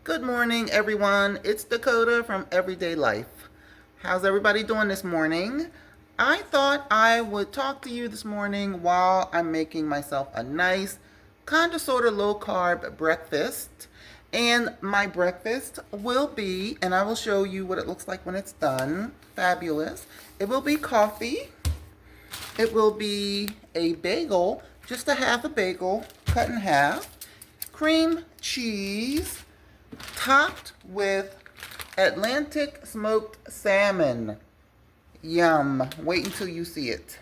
Good morning, everyone. It's Dakota from Everyday Life. How's everybody doing this morning? I thought I would talk to you this morning while I'm making myself a nice, kind of sort of low carb breakfast. And my breakfast will be, and I will show you what it looks like when it's done. Fabulous. It will be coffee. It will be a bagel, just a half a bagel, cut in half, cream cheese, topped with Atlantic smoked salmon. Yum. Wait until you see it.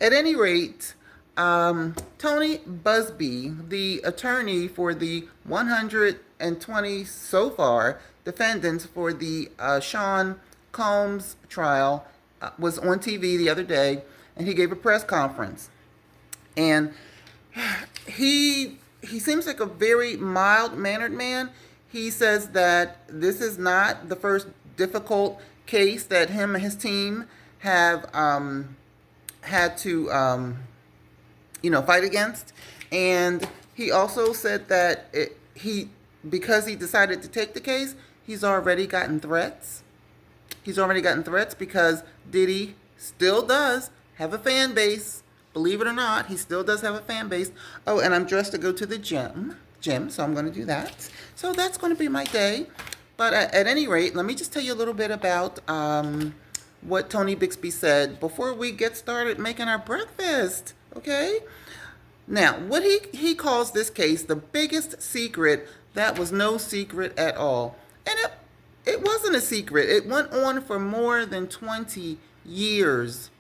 At any rate, Tony Busby, the attorney for the 120 so far defendants for the Sean Combs trial, was on TV the other day, and he gave a press conference. And he seems like a very mild-mannered man. He says that this is not the first difficult case that him and his team have had to fight against. And he also said that because he decided to take the case, he's already gotten threats. He's already gotten threats because Diddy still does have a fan base. Believe it or not, he still does have a fan base. Oh, and I'm dressed to go to the gym, so I'm going to do that. So that's going to be my day. But at any rate, let me just tell you a little bit about what Tony Bixby said before we get started making our breakfast, okay? Now, what he calls this case the biggest secret that was no secret at all. And it wasn't a secret. It went on for more than 20 years.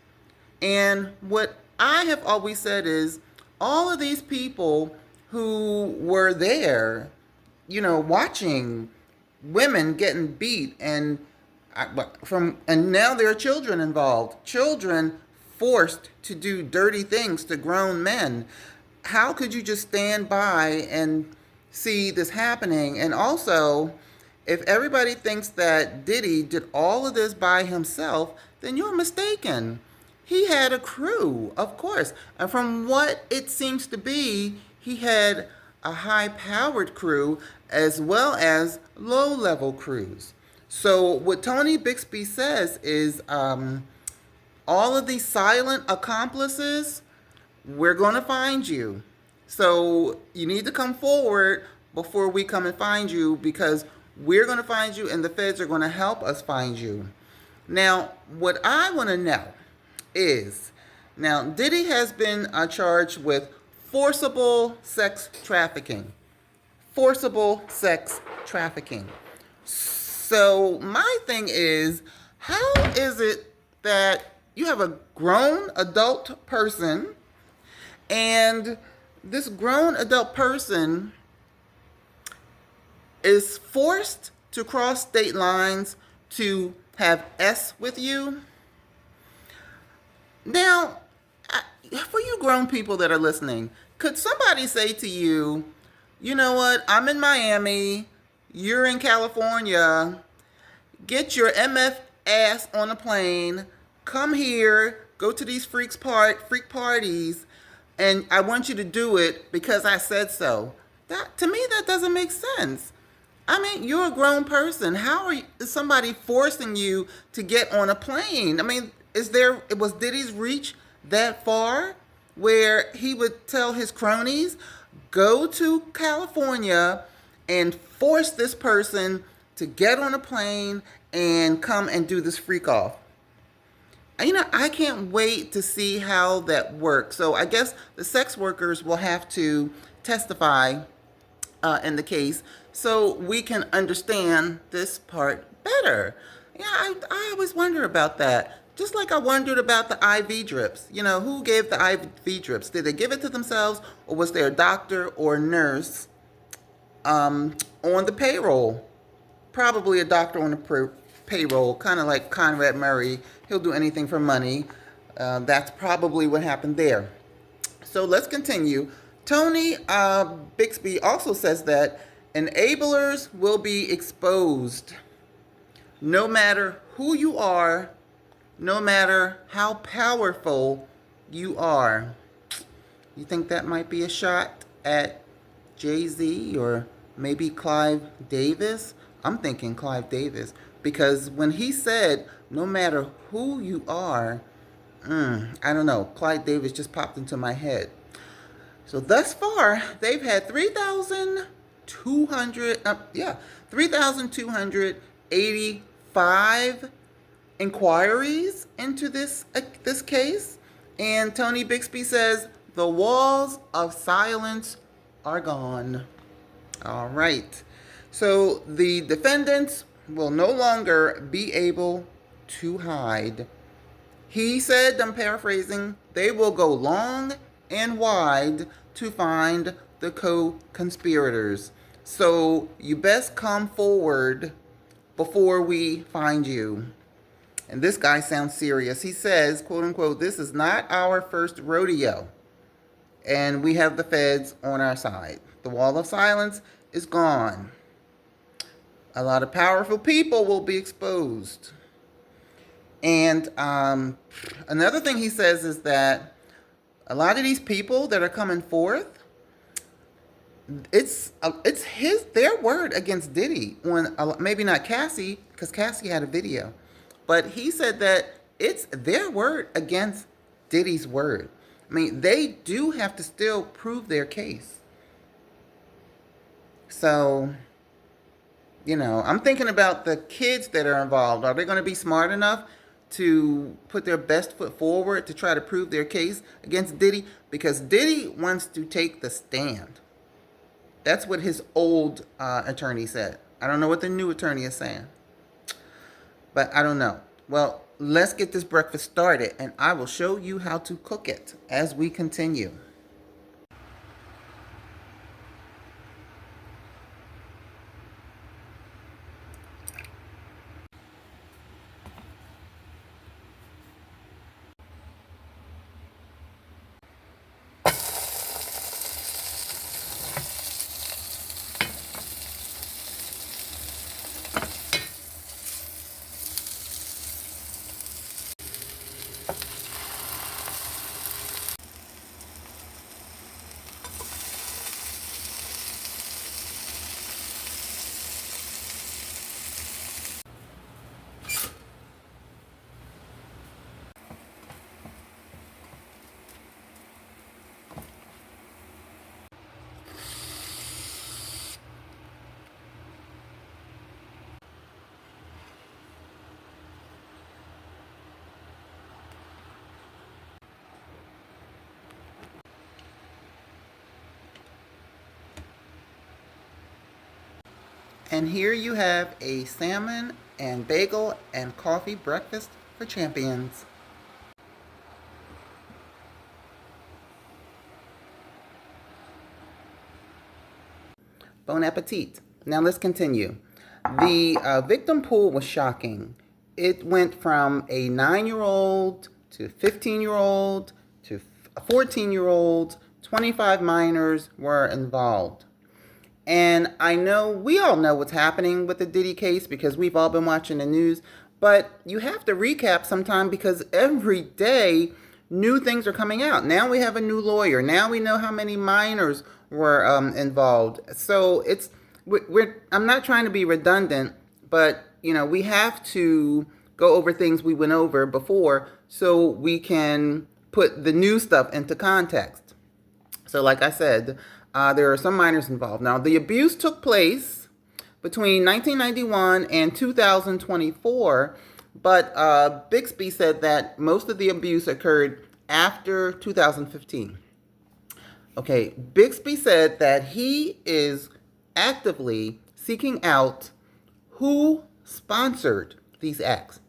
And what I have always said is all of these people who were there, watching women getting beat and now there are children involved. Children forced to do dirty things to grown men. How could you just stand by and see this happening? And also, if everybody thinks that Diddy did all of this by himself, then you're mistaken. He had a crew, of course. And from what it seems to be, he had a high-powered crew as well as low-level crews. So what Tony Bixby says is all of these silent accomplices, we're going to find you. So you need to come forward before we come and find you, because we're going to find you and the feds are going to help us find you. Now, what I want to know is, now Diddy has been charged with forcible sex trafficking. Forcible sex trafficking. So my thing is, how is it that you have a grown adult person, and this grown adult person is forced to cross state lines to have S with you? Now, for you grown people that are listening, could somebody say to you, you know what, I'm in Miami, you're in California, get your MF ass on a plane, come here, go to these freak parties, and I want you to do it because I said so. To me, that doesn't make sense. I mean, you're a grown person. How is somebody forcing you to get on a plane? I mean, was Diddy's reach that far where he would tell his cronies, go to California and force this person to get on a plane and come and do this freak off? I can't wait to see how that works. So I guess the sex workers will have to testify in the case so we can understand this part better. Yeah, I always wonder about that. Just like I wondered about the IV drips. Who gave the IV drips? Did they give it to themselves, or was there a doctor or nurse on the payroll? Probably a doctor on the payroll, kind of like Conrad Murray. He'll do anything for money. That's probably what happened there. So let's continue. Tony Bixby also says that enablers will be exposed. No matter who you are, no matter how powerful you are. You think that might be a shot at Jay-Z or maybe Clive Davis. I'm thinking Clive Davis because when he said, no matter who you are, I don't know, Clive Davis just popped into my head. So thus far, they've had 3,285 inquiries into this case, and Tony Bixby says the walls of silence are gone. All right. So the defendants will no longer be able to hide. He said, I'm paraphrasing, they will go long and wide to find the co-conspirators. So you best come forward before we find you. And this guy sounds serious. He says, quote unquote, this is not our first rodeo. And we have the feds on our side. The wall of silence is gone. A lot of powerful people will be exposed. And another thing he says is that a lot of these people that are coming forth, it's their word against Diddy. When maybe not Cassie, because Cassie had a video, but he said that it's their word against Diddy's word. I mean, they do have to still prove their case. So, I'm thinking about the kids that are involved. Are they going to be smart enough to put their best foot forward to try to prove their case against Diddy? Because Diddy wants to take the stand. That's what his old attorney said. I don't know what the new attorney is saying, but I don't know. Well, let's get this breakfast started, and I will show you how to cook it as we continue. And here you have a salmon and bagel and coffee breakfast for champions. Bon appetit. Now let's continue. The victim pool was shocking. It went from a 9-year-old to 15-year-old to 14-year-old. 25 minors were involved. And I know we all know what's happening with the Diddy case because we've all been watching the news. But you have to recap sometime because every day new things are coming out. Now we have a new lawyer. Now we know how many minors were involved. So I'm not trying to be redundant, but we have to go over things we went over before so we can put the new stuff into context. So like I said, there are some minors involved. Now, the abuse took place between 1991 and 2024, but Bixby said that most of the abuse occurred after 2015. Okay, Bixby said that he is actively seeking out who sponsored these acts.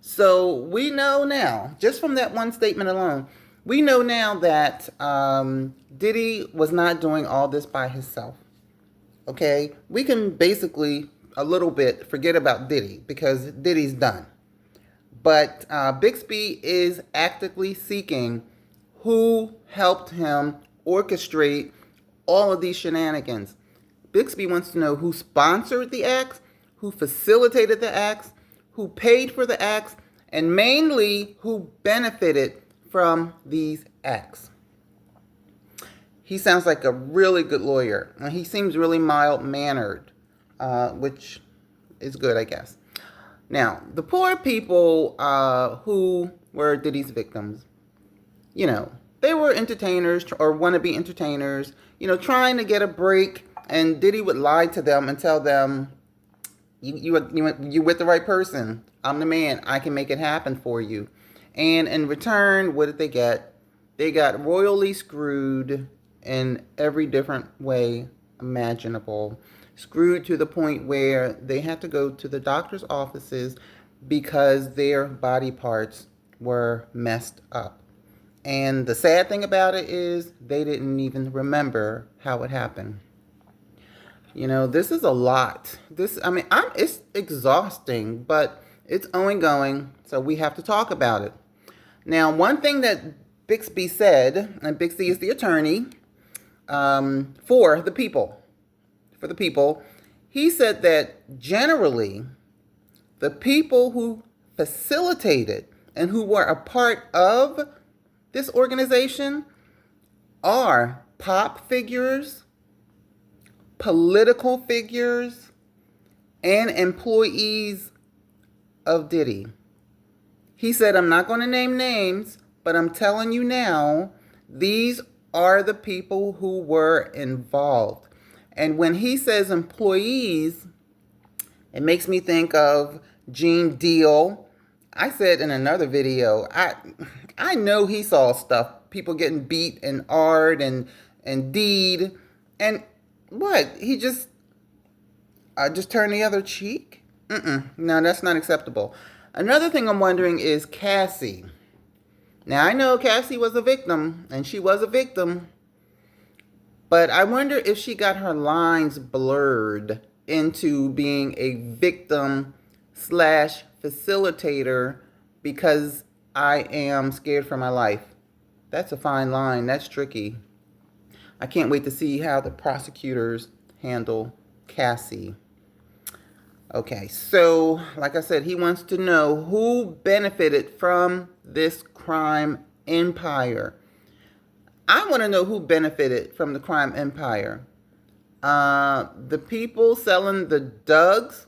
So we know now, just from that one statement alone, we know now that Diddy was not doing all this by himself. Okay? We can basically, a little bit, forget about Diddy because Diddy's done. But Bixby is actively seeking who helped him orchestrate all of these shenanigans. Bixby wants to know who sponsored the acts, who facilitated the acts, who paid for the acts, and mainly who benefited from these acts. He sounds like a really good lawyer. And he seems really mild-mannered, which is good, I guess. Now, the poor people who were Diddy's victims, you know, they were entertainers or wannabe entertainers, you know, trying to get a break. And Diddy would lie to them and tell them, you with the right person. I'm the man. I can make it happen for you. And in return, what did they get? They got royally screwed in every different way imaginable. Screwed to the point where they had to go to the doctor's offices because their body parts were messed up. And the sad thing about it is they didn't even remember how it happened. You know, this is a lot. It's exhausting, but it's ongoing, so we have to talk about it. Now, one thing that Bixby said, and Bixby is the attorney for the people, he said that generally the people who facilitated and who were a part of this organization are pop figures, political figures, and employees of Diddy. He said, I'm not going to name names, but I'm telling you now, these are the people who were involved. And when he says employees, it makes me think of Gene Deal. I said in another video, I know he saw stuff, people getting beat and Ard and Deed, and what? He just turned the other cheek? No, that's not acceptable. Another thing I'm wondering is Cassie. Now, I know Cassie was a victim, and she was a victim, but I wonder if she got her lines blurred into being a victim / facilitator because I am scared for my life. That's a fine line. That's tricky. I can't wait to see how the prosecutors handle Cassie. Okay, so like I said, he wants to know who benefited from this crime empire. I want to know who benefited from the crime empire. The people selling the Dougs,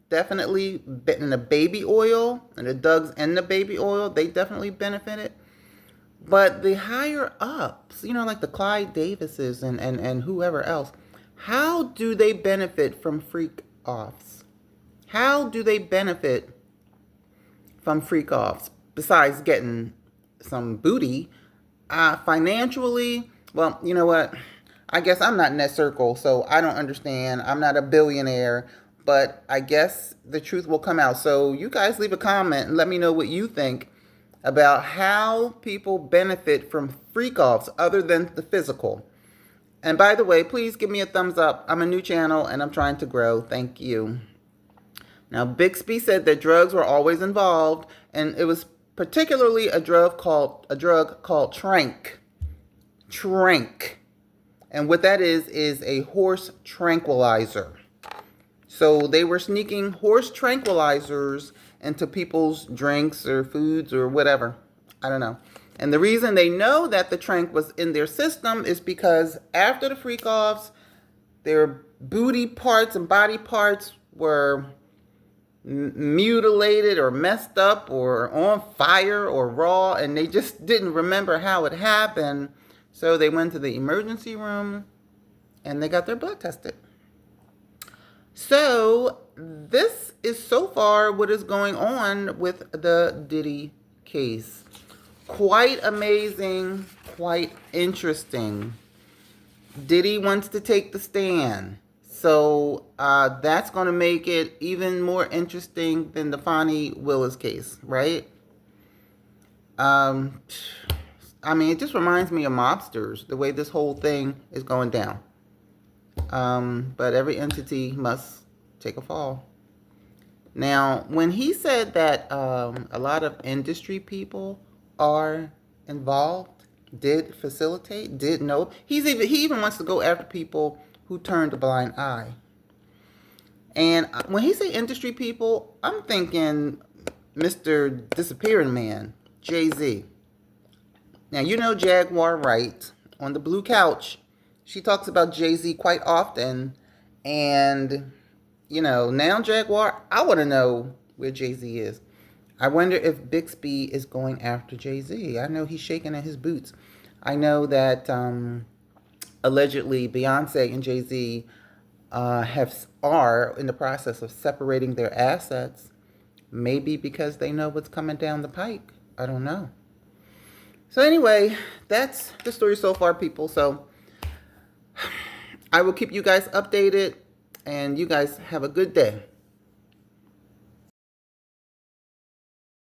definitely, in the baby oil, and the Dougs and the baby oil, they definitely benefited. But the higher ups, you know, like the Clyde Davises and whoever else, how do they benefit from freak offs? How do they benefit from freak offs besides getting some booty? Financially, well, you know what? I guess I'm not in that circle, so I don't understand. I'm not a billionaire, but I guess the truth will come out. So you guys leave a comment and let me know what you think about how people benefit from freak offs other than the physical. And by the way, please give me a thumbs up. I'm a new channel and I'm trying to grow. Thank you. Now, Bixby said that drugs were always involved, and it was particularly a drug called Trank. Trank. And what that is a horse tranquilizer. So they were sneaking horse tranquilizers into people's drinks or foods or whatever. I don't know. And the reason they know that the trank was in their system is because after the freak offs, their booty parts and body parts were mutilated or messed up or on fire or raw, and they just didn't remember how it happened. So they went to the emergency room and they got their blood tested. So this is so far what is going on with the Diddy case. Quite amazing, quite interesting. Diddy wants to take the stand. So that's going to make it even more interesting than the Fonnie Willis case, right? It just reminds me of mobsters, the way this whole thing is going down. But every entity must take a fall. Now, when he said that a lot of industry people are involved, did facilitate, did know, he even wants to go after people who turned a blind eye. And when he say industry people, I'm thinking Mr. Disappearing Man, Jay-Z. Now, you know Jaguar Wright, on the blue couch. She talks about Jay-Z quite often. And, now Jaguar, I want to know where Jay-Z is. I wonder if Bixby is going after Jay-Z. I know he's shaking in his boots. I know that allegedly Beyonce and Jay-Z are in the process of separating their assets. Maybe because they know what's coming down the pike. I don't know. So anyway, that's the story so far, people. So I will keep you guys updated, and you guys have a good day.